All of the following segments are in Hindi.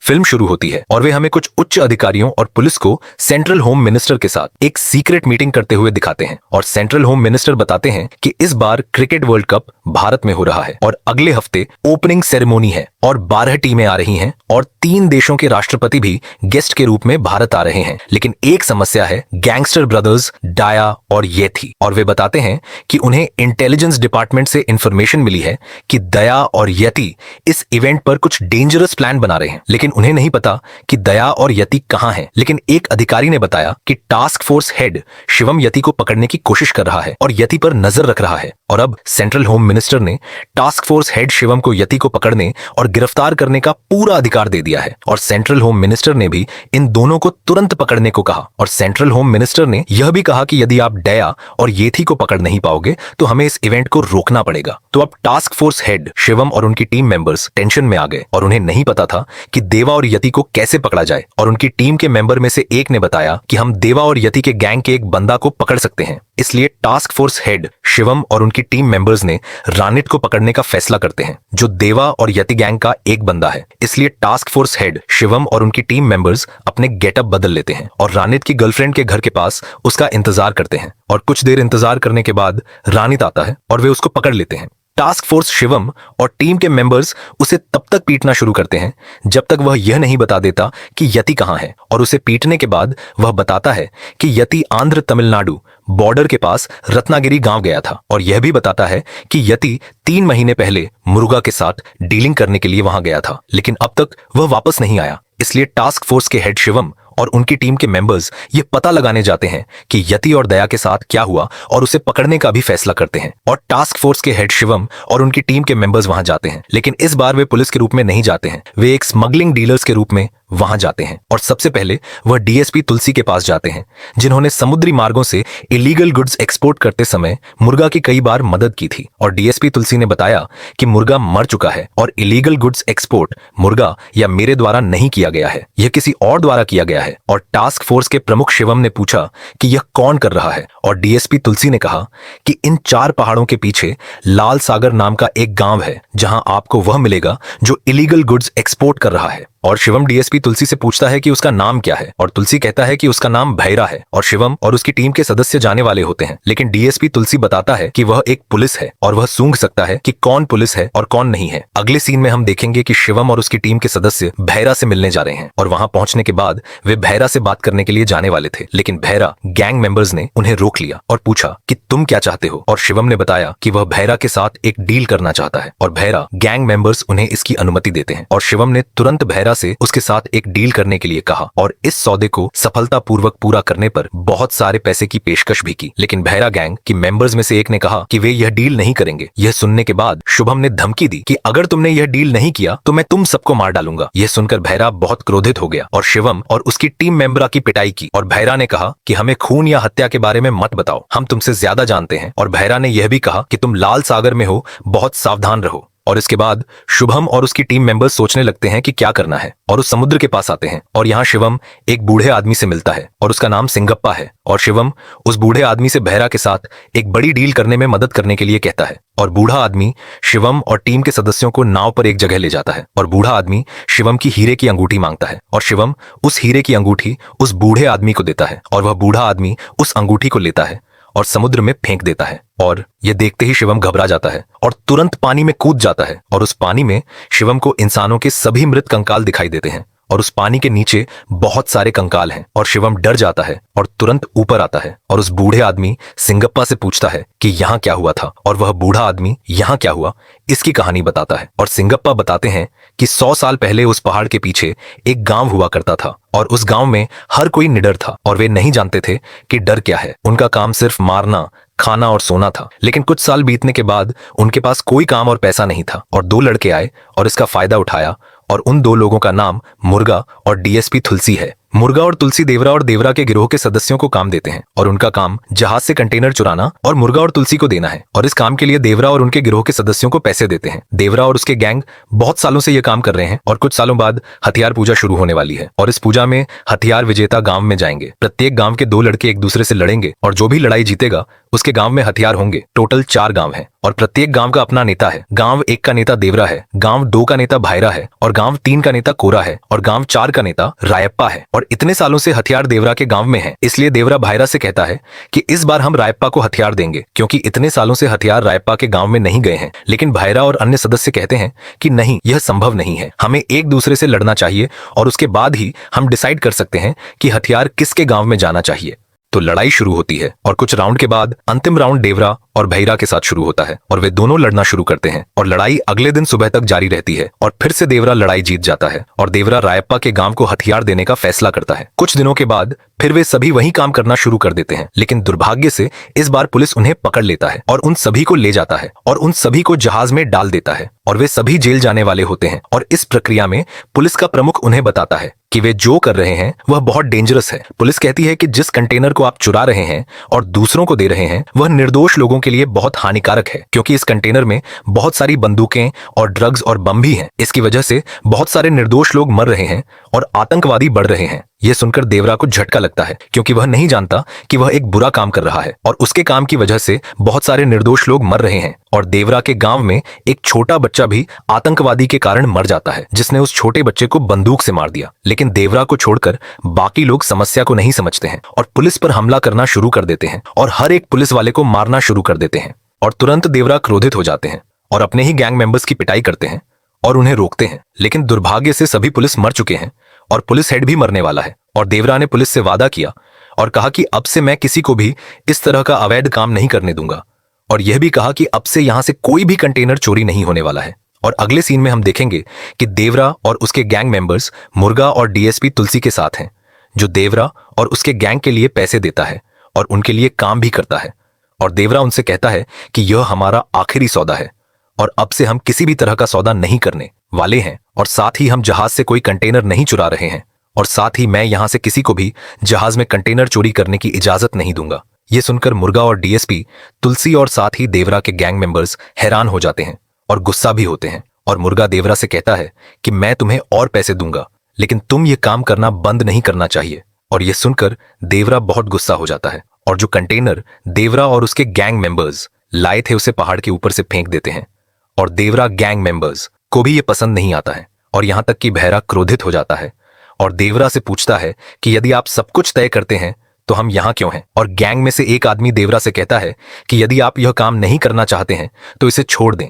फिल्म शुरू होती है और वे हमें कुछ उच्च अधिकारियों और पुलिस को सेंट्रल होम मिनिस्टर के साथ एक सीक्रेट मीटिंग करते हुए दिखाते हैं और सेंट्रल होम मिनिस्टर बताते हैं कि इस बार क्रिकेट वर्ल्ड कप भारत में हो रहा है और अगले हफ्ते ओपनिंग सेरेमोनी है और 12 टीमें आ रही हैं और 3 देशों के राष्ट्रपति भी गेस्ट के रूप में भारत आ रहे हैं। लेकिन एक समस्या है, गैंगस्टर ब्रदर्स डाया और येथी। और वे बताते हैं कि उन्हें इंटेलिजेंस डिपार्टमेंट से इंफॉर्मेशन मिली है कि दया और यति इस इवेंट पर कुछ डेंजरस प्लान बना रहे हैं, लेकिन उन्हें नहीं पता कि दया और यति कहां हैं। लेकिन एक अधिकारी ने बताया कि टास्क फोर्स हेड शिवम यति को पकड़ने की कोशिश कर रहा है और यति पर नजर रख रहा है। और अब सेंट्रल होम मिनिस्टर ने टास्क फोर्स हेड शिवम को यति को पकड़ने और गिरफ्तार करने का पूरा अधिकार दे दिया है और सेंट्रल होम मिनिस्टर ने भी इन दोनों को तुरंत पकड़ने को कहा। और सेंट्रल होम मिनिस्टर ने यह भी कहा कि यदि आप दया और येथी को पकड़ नहीं पाओगे तो हमें इस इवेंट को रोकना पड़ेगा। तो अब टास्क फोर्स हेड शिवम और उनकी टीम मेंबर्स टेंशन में आ गए और उन्हें नहीं पता था कि देवा और यति को कैसे पकड़ा जाए। और उनकी टीम के मेंबर में से एक ने बताया कि हम देवा और यति के गैंग के एक बंदा को पकड़ सकते हैं। इसलिए टास्क फोर्स हेड शिवम और उनकी टीम मेंबर्स ने रानित को पकड़ने का फैसला करते हैं, जो देवा और यति गैंग का एक बंदा है। इसलिए टास्क फोर्स हेड शिवम और उनकी टीम मेंबर्स अपने गेटअप बदल लेते हैं और रानित की गर्लफ्रेंड के घर के पास उसका इंतजार करते हैं। और कुछ देर इंतजार करने के बाद रानित आता है और वे उसको पकड़ लेते हैं। टास्क फोर्स शिवम और टीम के मेंबर्स उसे तब तक पीटना शुरू करते हैं जब तक वह यह नहीं बता देता कि यति कहां है। और उसे पीटने के बाद वह बताता है कि यति आंध्र तमिलनाडु बॉर्डर के पास रत्नागिरी गांव गया था और यह भी बताता है कि यति 3 महीने पहले मुर्गा के साथ डीलिंग करने के लिए वहां गया था, लेकिन अब तक वह वापस नहीं आया। इसलिए टास्क फोर्स के हेड शिवम और उनकी टीम के मेंबर्स ये पता लगाने जाते हैं कि यति और दया के साथ क्या हुआ और उसे पकड़ने का भी फैसला करते हैं। और टास्क फोर्स के हेड शिवम और उनकी टीम के मेंबर्स वहां जाते हैं, लेकिन इस बार वे पुलिस के रूप में नहीं जाते हैं, वे एक स्मगलिंग डीलर्स के रूप में वहां जाते हैं। और सबसे पहले वह डीएसपी तुलसी के पास जाते हैं, जिन्होंने समुद्री मार्गों से इलीगल गुड्स एक्सपोर्ट करते समय मुर्गा की कई बार मदद की थी। और डीएसपी तुलसी ने बताया कि मुर्गा मर चुका है और इलीगल गुड्स एक्सपोर्ट मुर्गा या मेरे द्वारा नहीं किया गया है, यह किसी और द्वारा किया गया है। और टास्क फोर्स के प्रमुख शिवम ने पूछा कि यह कौन कर रहा है और डीएसपी तुलसी ने कहा कि इन 4 पहाड़ों के पीछे लाल सागर नाम का एक गांव है जहां आपको वह मिलेगा जो इलीगल गुड्स एक्सपोर्ट कर रहा है। और शिवम डीएसपी तुलसी से पूछता है कि उसका नाम क्या है और तुलसी कहता है कि उसका नाम भैरा है। और शिवम और उसकी टीम के सदस्य जाने वाले होते हैं, लेकिन डीएसपी तुलसी बताता है कि वह एक पुलिस है और वह सूंघ सकता है कि कौन पुलिस है और कौन नहीं है। अगले सीन में हम देखेंगे कि शिवम और उसकी टीम के सदस्य भैरा से मिलने जा रहे हैं और वहां पहुंचने के बाद वे भैरा से बात करने के लिए जाने वाले थे, लेकिन भैरा गैंग मेंबर्स ने उन्हें रोक लिया और पूछा कि तुम क्या चाहते हो। और शिवम ने बताया कि वह भैरा के साथ एक डील करना चाहता है और भैरा गैंग मेंबर्स उन्हें इसकी अनुमति देते हैं। और शिवम ने तुरंत भैरा से उसके साथ एक डील करने के लिए कहा और इस सौदे को सफलतापूर्वक पूरा करने पर बहुत सारे पैसे की पेशकश भी की। लेकिन भैरा गैंग की मेंबर्स में से एक ने कहा कि वे यह डील नहीं करेंगे। यह सुनने के बाद शुभम ने धमकी दी कि अगर तुमने यह डील नहीं किया तो मैं तुम सबको मार डालूंगा। यह सुनकर भैरा बहुत क्रोधित हो गया और शिवम और उसकी टीम मेंबरा की पिटाई की। और भैरा ने कहा कि हमें खून या हत्या के बारे में मत बताओ, हम तुमसे ज्यादा जानते हैं। और भैरा ने यह भी कहा कि तुम लाल सागर में हो, बहुत सावधान रहो। और इसके बाद शुभम और उसकी टीम मेंबर्स सोचने लगते हैं कि क्या करना है और उस समुद्र के पास आते हैं। और यहाँ शिवम एक बूढ़े आदमी से मिलता है और उसका नाम सिंगप्पा है। और शिवम उस बूढ़े आदमी से भैरा के साथ एक बड़ी डील करने में मदद करने के लिए कहता है। और बूढ़ा आदमी शिवम और टीम के सदस्यों को नाव पर एक जगह ले जाता है और बूढ़ा आदमी शिवम की हीरे की अंगूठी मांगता है और शिवम उस हीरे की अंगूठी उस बूढ़े आदमी को देता है और वह बूढ़ा आदमी उस अंगूठी को लेता है और समुद्र में फेंक देता है। और यह देखते ही शिवम घबरा जाता है और तुरंत पानी में कूद जाता है और उस पानी में शिवम को इंसानों के सभी मृत कंकाल दिखाई देते हैं और उस पानी के नीचे बहुत सारे कंकाल हैं। और शिवम डर जाता है और तुरंत ऊपर आता है और उस बूढ़े आदमी सिंगप्पा से पूछता है कि यहाँ क्या हुआ था। और वह बूढ़ा आदमी यहाँ क्या हुआ इसकी कहानी बताता है। और सिंगप्पा बताते हैं कि 100 साल पहले उस पहाड़ के पीछे एक गांव हुआ करता था और उस गांव में हर कोई निडर था और वे नहीं जानते थे कि डर क्या है। उनका काम सिर्फ मारना, खाना और सोना था। लेकिन कुछ साल बीतने के बाद उनके पास कोई काम और पैसा नहीं था और 2 लड़के आए और इसका फायदा उठाया और उन 2 लोगों का नाम मुर्गा और डीएसपी तुलसी है। मुर्गा और तुलसी देवरा और देवरा के गिरोह के सदस्यों को काम देते हैं और उनका काम जहाज से कंटेनर चुराना और मुर्गा और तुलसी को देना है। और इस काम के लिए देवरा और उनके गिरोह के सदस्यों को पैसे देते हैं। देवरा और उसके गैंग बहुत सालों से यह काम कर रहे हैं और कुछ सालों बाद हथियार पूजा शुरू होने वाली है और इस पूजा में हथियार विजेता गांव में जाएंगे। प्रत्येक गांव के 2 लड़के एक दूसरे से लड़ेंगे और जो भी लड़ाई जीतेगा उसके गांव में हथियार होंगे। टोटल 4 गांव हैं और प्रत्येक गांव का अपना नेता है। गांव 1 का नेता देवरा है, गांव 2 का नेता भायरा है और गांव 3 का नेता कोरा है और गांव 4 का नेता रायप्पा है। और इतने सालों से हथियार देवरा के गांव में है, इसलिए देवरा भायरा से कहता है कि इस बार हम रायप्पा को हथियार देंगे, क्योंकि इतने सालों से हथियार रायप्पा के गांव में नहीं गए हैं। लेकिन भायरा और अन्य सदस्य कहते हैं कि नहीं, यह संभव नहीं है, हमें एक दूसरे से लड़ना चाहिए और उसके बाद ही हम डिसाइड कर सकते हैं कि हथियार किसके गांव में जाना चाहिए। तो लड़ाई शुरू होती है और कुछ राउंड के बाद अंतिम राउंड देवरा और भैरा के साथ शुरू होता है और वे दोनों लड़ना शुरू करते हैं और लड़ाई अगले दिन सुबह तक जारी रहती है और फिर से देवरा लड़ाई जीत जाता है और देवरा रायप्पा के गांव को हथियार देने का फैसला करता है। कुछ दिनों के बाद फिर वे सभी वही काम करना शुरू कर देते हैं, लेकिन दुर्भाग्य से इस बार पुलिस उन्हें पकड़ लेता है और उन सभी को ले जाता है और उन सभी को जहाज में डाल देता है और वे सभी जेल जाने वाले होते हैं। और इस प्रक्रिया में पुलिस का प्रमुख उन्हें बताता है कि वे जो कर रहे हैं वह बहुत डेंजरस है। पुलिस कहती है कि जिस कंटेनर को आप चुरा रहे हैं और दूसरों को दे रहे हैं वह निर्दोष लोगों के लिए बहुत हानिकारक है, क्योंकि इस कंटेनर में बहुत सारी बंदूकें और ड्रग्स और बम भी हैं। इसकी वजह से बहुत सारे निर्दोष लोग मर रहे हैं और आतंकवादी बढ़ रहे हैं। यह सुनकर देवरा को झटका लगता है, क्योंकि वह नहीं जानता कि वह एक बुरा काम कर रहा है और उसके काम की वजह से बहुत सारे निर्दोष लोग मर रहे हैं। और देवरा के गांव में एक छोटा बच्चा भी आतंकवादी के कारण मर जाता है, जिसने उस छोटे बच्चे को बंदूक से मार दिया। लेकिन देवरा को छोड़कर बाकी लोग समस्या को नहीं समझते हैं और पुलिस पर हमला करना शुरू कर देते हैं और हर एक पुलिस वाले को मारना शुरू कर देते हैं। और तुरंत देवरा क्रोधित हो जाते हैं और अपने ही गैंग मेंबर्स की पिटाई करते हैं और उन्हें रोकते हैं। लेकिन दुर्भाग्य से सभी पुलिस मर चुके हैं और पुलिस हेड भी मरने वाला है। और देवरा ने पुलिस से वादा किया और कहा कि अब से मैं किसी को भी इस तरह का अवैध काम नहीं करने दूंगा, और यह भी कहा कि अब से यहां से कोई भी कंटेनर चोरी नहीं होने वाला है। और अगले सीन में हम देखेंगे कि देवरा और उसके गैंग मेंबर्स मुर्गा और डीएसपी तुलसी के साथ हैं, जो देवरा और उसके गैंग के लिए पैसे देता है और उनके लिए काम भी करता है। और देवरा उनसे कहता है कि यह हमारा आखिरी सौदा है और अब से हम किसी भी तरह का सौदा नहीं करने वाले हैं, और साथ ही हम जहाज से कोई कंटेनर नहीं चुरा रहे हैं, और साथ ही मैं यहां से किसी को भी जहाज में कंटेनर चोरी करने की इजाजत नहीं दूंगा। यह सुनकर मुर्गा और डीएसपी तुलसी और साथ ही देवरा के गैंग मेंबर्स हैरान हो जाते हैं और गुस्सा भी होते हैं। और मुर्गा देवरा से कहता है कि मैं तुम्हें और पैसे दूंगा, लेकिन तुम ये काम करना बंद नहीं करना चाहिए। और यह सुनकर देवरा बहुत गुस्सा हो जाता है और जो कंटेनर देवरा और उसके गैंग मेंबर्स लाए थे उसे पहाड़ के ऊपर से फेंक देते हैं। और देवरा गैंग मेंबर्स को भी यह पसंद नहीं आता है और यहां तक कि भैरा क्रोधित हो जाता है और देवरा से पूछता है कि यदि आप सब कुछ तय करते हैं तो हम यहां क्यों हैं। और गैंग में से एक आदमी देवरा से कहता है कि यदि आप यह काम नहीं करना चाहते हैं तो इसे छोड़ दें,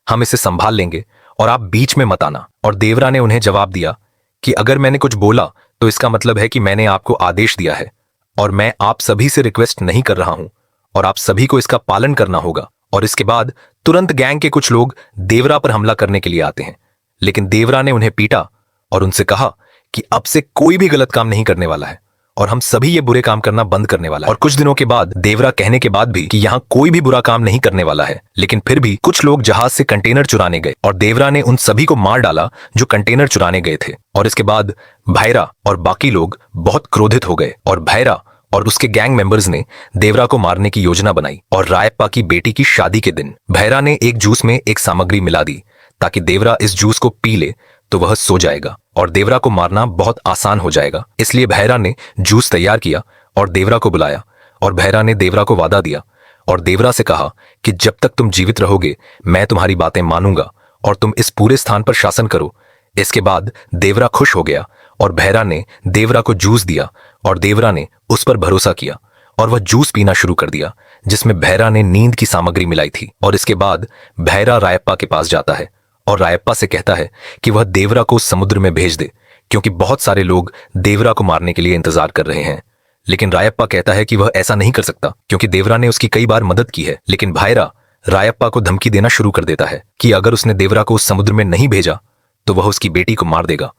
हम इसे संभाल लेंगे और आप बीच में मत आना। और देवरा ने उन्हें जवाब दिया कि अगर मैंने कुछ बोला तो इसका मतलब है कि मैंने आपको आदेश दिया है और मैं आप सभी से रिक्वेस्ट नहीं कर रहा हूं और आप सभी को इसका पालन करना होगा। और इसके बाद तुरंत गैंग के कुछ लोग देवरा पर हमला करने के लिए आते हैं, लेकिन देवरा ने उन्हें पीटा और उनसे कहा कि अब से कोई भी गलत काम नहीं करने वाला है और हम सभी ये बुरे काम करना बंद करने वाला है। और कुछ दिनों के बाद देवरा कहने के बाद भी कि यहाँ कोई भी बुरा काम नहीं करने वाला है, लेकिन फिर भी कुछ लोग जहाज से कंटेनर चुराने गए और देवरा ने उन सभी को मार डाला जो कंटेनर चुराने गए थे। और इसके बाद भैरा और बाकी लोग बहुत क्रोधित हो गए और भैरा और उसके गैंग मेंबर्स ने देवरा को मारने की योजना बनाई। और रायप्पा की बेटी की शादी के दिन भैरा ने एक जूस में एक सामग्री मिला दी ताकि देवरा इस जूस को पी ले तो वह सो जाएगा और देवरा को मारना बहुत आसान हो जाएगा। इसलिए भैरा ने जूस तैयार किया और देवरा को बुलाया और भैरा ने देवरा को वादा दिया और देवरा से कहा कि जब तक तुम जीवित रहोगे मैं तुम्हारी बातें मानूंगा और तुम इस पूरे स्थान पर शासन करो। इसके बाद देवरा खुश हो गया और भैरा ने देवरा को जूस दिया और देवरा ने उस पर भरोसा किया और वह जूस पीना शुरू कर दिया जिसमें भैरा ने नींद की सामग्री मिलाई थी। और इसके बाद भैरा रायप्पा के पास जाता है और रायप्पा से कहता है कि वह देवरा को समुद्र में भेज दे, क्योंकि बहुत सारे लोग देवरा को मारने के लिए इंतजार कर रहे हैं। लेकिन रायप्पा कहता है कि वह ऐसा नहीं कर सकता क्योंकि देवरा ने उसकी कई बार मदद की है। लेकिन भैरा रायप्पा को धमकी देना शुरू कर देता है कि अगर उसने देवरा को उस समुद्र में नहीं भेजा तो वह उसकी बेटी को मार देगा।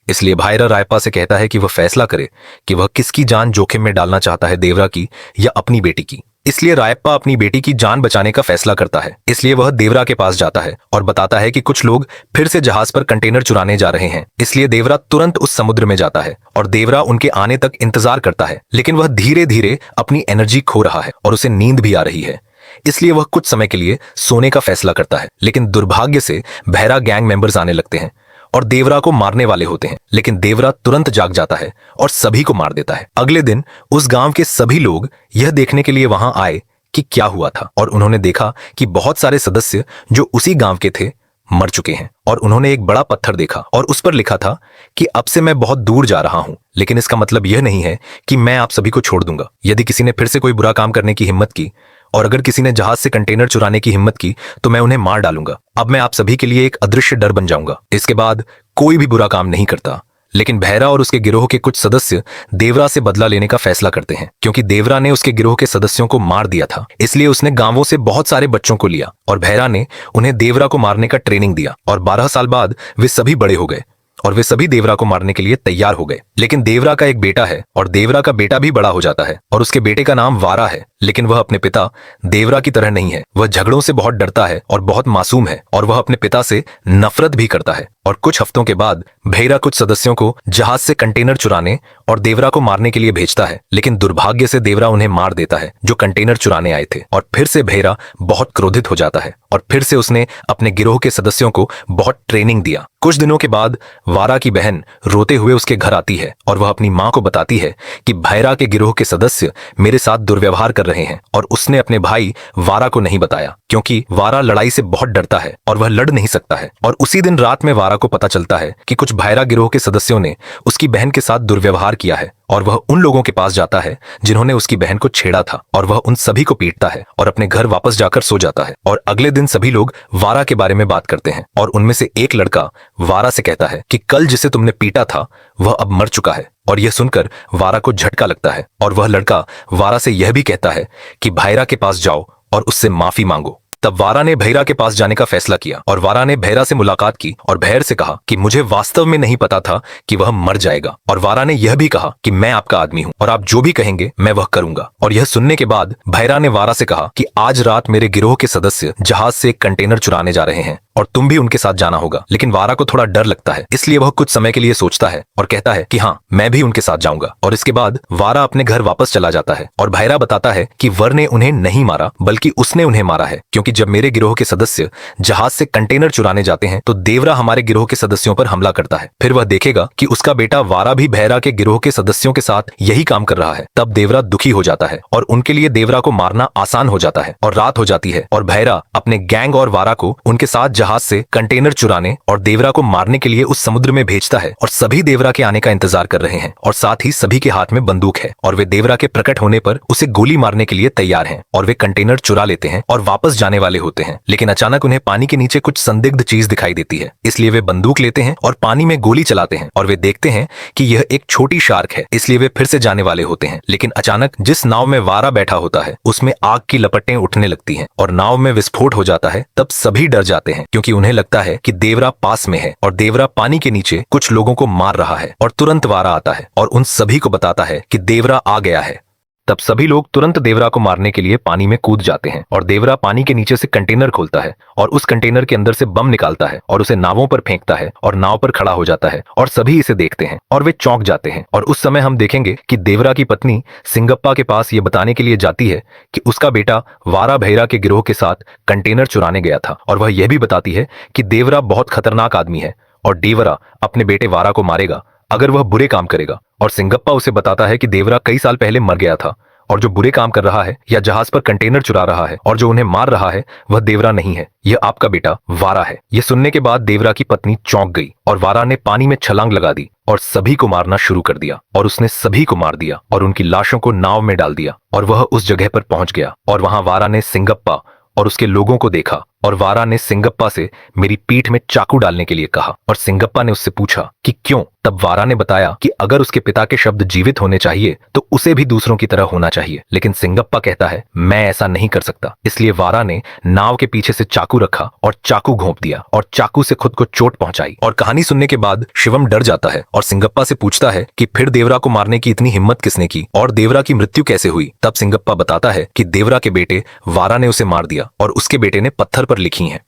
इसलिए भैरा रायप्पा से कहता है कि वह फैसला करे कि वह किसकी जान जोखिम में डालना चाहता है, देवरा की या अपनी बेटी की। इसलिए रायप्पा अपनी बेटी की जान बचाने का फैसला करता है। इसलिए वह देवरा के पास जाता है और बताता है कि कुछ लोग फिर से जहाज पर कंटेनर चुराने जा रहे हैं। इसलिए देवरा तुरंत उस समुद्र में जाता है और देवरा उनके आने तक इंतजार करता है, लेकिन वह धीरे धीरे अपनी एनर्जी खो रहा है और उसे नींद भी आ रही है। इसलिए वह कुछ समय के लिए सोने का फैसला करता है, लेकिन दुर्भाग्य से बहरा गैंग मेंबर्स आने लगते हैं और देवरा को मारने वाले होते हैं। लेकिन देवरा तुरंत जाग जाता है और सभी को मार देता है। अगले दिन उस गांव के सभी लोग यह देखने के लिए वहां आए कि क्या हुआ था, और उन्होंने देखा कि बहुत सारे सदस्य जो उसी गांव के थे मर चुके हैं। और उन्होंने एक बड़ा पत्थर देखा और उस पर लिखा था कि अब से मैं बहुत दूर जा रहा हूं, लेकिन इसका मतलब यह नहीं है कि मैं आप सभी को छोड़ दूंगा। यदि किसी ने फिर से कोई बुरा काम करने की हिम्मत की और अगर किसी ने जहाज से कंटेनर चुराने की हिम्मत की तो मैं उन्हें मार डालूंगा। अब मैं आप सभी के लिए एक अदृश्य डर बन जाऊंगा। इसके बाद कोई भी बुरा काम नहीं करता, लेकिन बहरा और उसके गिरोह के कुछ सदस्य देवरा से बदला लेने का फैसला करते हैं। क्योंकि देवरा ने उसके गिरोह के सदस्यों को मार दिया था, इसलिए उसने गांवों से बहुत सारे बच्चों को लिया और बहरा ने उन्हें देवरा को मारने का ट्रेनिंग दिया। और 12 साल बाद वे सभी बड़े हो गए और वे सभी देवरा को मारने के लिए तैयार हो गए। लेकिन देवरा का एक बेटा है और देवरा का बेटा भी बड़ा हो जाता है और उसके बेटे का नाम वारा है। लेकिन वह अपने पिता देवरा की तरह नहीं है। वह झगड़ों से बहुत डरता है और बहुत मासूम है और वह अपने पिता से नफरत भी करता है। और कुछ हफ्तों के बाद भेरा कुछ सदस्यों को जहाज से कंटेनर चुराने और देवरा को मारने के लिए भेजता है, लेकिन दुर्भाग्य से देवरा उन्हें मार देता है जो कंटेनर चुराने आए थे। और फिर से भेरा बहुत क्रोधित हो जाता है और फिर से उसने अपने गिरोह के सदस्यों को बहुत ट्रेनिंग दिया। कुछ दिनों के बाद वारा की बहन रोते हुए उसके घर आती है और वह अपनी मां को बताती है कि भैरा के गिरोह के सदस्य मेरे साथ दुर्व्यवहार कर रहे हैं। और उसने अपने भाई वारा को नहीं बताया क्योंकि वारा लड़ाई से बहुत डरता है और वह लड़ नहीं सकता है। और उसी दिन रात में वारा को पता चलता है कि कुछ भैरा गिरोह के सदस्यों ने उसकी बहन के साथ दुर्व्यवहार किया है और वह उन लोगों के पास जाता है जिन्होंने उसकी बहन को छेड़ा था और वह उन सभी को पीटता है और अपने घर वापस जाकर सो जाता है। और अगले दिन सभी लोग वारा के बारे में बात करते हैं और उनमें से एक लड़का वारा से कहता है कि कल जिसे तुमने पीटा था वह अब मर चुका है। और यह सुनकर वारा को झटका लगता है और वह लड़का वारा से यह भी कहता है कि भैरा के पास जाओ और उससे माफी मांगो। तब वारा ने भैरा के पास जाने का फैसला किया और वारा ने भैरा से मुलाकात की और भैर से कहा कि मुझे वास्तव में नहीं पता था कि वह मर जाएगा। और वारा ने यह भी कहा कि मैं आपका आदमी हूं और आप जो भी कहेंगे मैं वह करूंगा। और यह सुनने के बाद भैरा ने वारा से कहा कि आज रात मेरे गिरोह के सदस्य जहाज से एक कंटेनर चुराने जा रहे हैं और तुम भी उनके साथ जाना होगा। लेकिन वारा को थोड़ा डर लगता है, इसलिए वह कुछ समय के लिए सोचता है और कहता है कि हाँ, मैं भी उनके साथ जाऊंगा। और इसके बाद वारा अपने घर वापस चला जाता है और भैरा बताता है कि वर ने उन्हें नहीं मारा बल्कि उसने उन्हें मारा है, क्योंकि जब मेरे गिरोह के सदस्य जहाज से कंटेनर चुराने जाते हैं तो देवरा हमारे गिरोह के सदस्यों पर हमला करता है। फिर वह देखेगा कि उसका बेटा वारा भी भैरा के गिरोह के सदस्यों के साथ यही काम कर रहा है। तब देवरा दुखी हो जाता है और उनके लिए देवरा को मारना आसान हो जाता है। और रात हो जाती है और भैरा अपने गैंग और वारा को उनके साथ जहाज से कंटेनर चुराने और देवरा को मारने के लिए उस समुद्र में भेजता है। और सभी देवरा के आने का इंतजार कर रहे हैं और साथ ही सभी के हाथ में बंदूक है और वे देवरा के प्रकट होने पर उसे गोली मारने के लिए तैयार हैं। और वे कंटेनर चुरा लेते हैं और वापस जाने वाले होते हैं, लेकिन अचानक उन्हें पानी के नीचे कुछ संदिग्ध चीज दिखाई देती है। इसलिए वे बंदूक लेते हैं और पानी में गोली चलाते हैं और वे देखते हैं कि यह एक छोटी शार्क है, इसलिए वे फिर से जाने वाले होते हैं। लेकिन अचानक जिस नाव में वारा बैठा होता है उसमें आग की लपटें उठने लगती हैं और नाव में विस्फोट हो जाता है। तब सभी डर जाते हैं क्योंकि उन्हें लगता है कि देवरा पास में है और देवरा पानी के नीचे कुछ लोगों को मार रहा है। और तुरंत वारा आता है और उन सभी को बताता है कि देवरा आ गया है। तब सभी लोग तुरंत देवरा को मारने के लिए पानी में कूद जाते हैं और देवरा पानी के नीचे से कंटेनर खोलता है और उस कंटेनर के अंदर से बम निकालता है और उसे नावों पर फेंकता है और नाव पर खड़ा हो जाता है और सभी इसे देखते हैं और वे चौंक जाते हैं। और उस समय हम देखेंगे कि देवरा की पत्नी सिंगप्पा के पास ये बताने के लिए जाती है कि उसका बेटा वारा भैरा के गिरोह के साथ कंटेनर चुराने गया था। और वह यह भी बताती है कि देवरा बहुत खतरनाक आदमी है और देवरा अपने बेटे वारा को मारेगा अगर वह बुरे काम करेगा। और सिंगप्पा उसे बताता है कि देवरा कई साल पहले मर गया था और जो बुरे काम कर रहा है या जहाज पर कंटेनर चुरा रहा है और जो उन्हें मार रहा है वह देवरा नहीं है, यह आपका बेटा वारा है। यह सुनने के बाद देवरा की पत्नी चौंक गई और वारा ने पानी में छलांग लगा दी और सभी को मारना शुरू कर दिया। और उसने सभी को मार दिया और उनकी लाशों को नाव में डाल दिया और वह उस जगह पर पहुंच गया और वहां वारा ने सिंगप्पा और उसके लोगों को देखा और वारा ने सिंगप्पा से मेरी पीठ में चाकू डालने के लिए कहा और सिंगप्पा ने उससे पूछा कि क्यों। तब वारा ने बताया कि अगर उसके पिता के शब्द जीवित होने चाहिए तो उसे भी दूसरों की तरह होना चाहिए, लेकिन सिंगप्पा कहता है मैं ऐसा नहीं कर सकता। इसलिए वारा ने नाव के पीछे से चाकू रखा और चाकू घोंप दिया और चाकू से खुद को चोट पहुंचाई। और कहानी सुनने के बाद शिवम डर जाता है और सिंगप्पा से पूछता है कि फिर देवरा को मारने की इतनी हिम्मत किसने की और देवरा की मृत्यु कैसे हुई। तब सिंगप्पा बताता है कि देवरा के बेटे वारा ने उसे मार दिया और उसके बेटे ने पत्थर पर लिखी हैं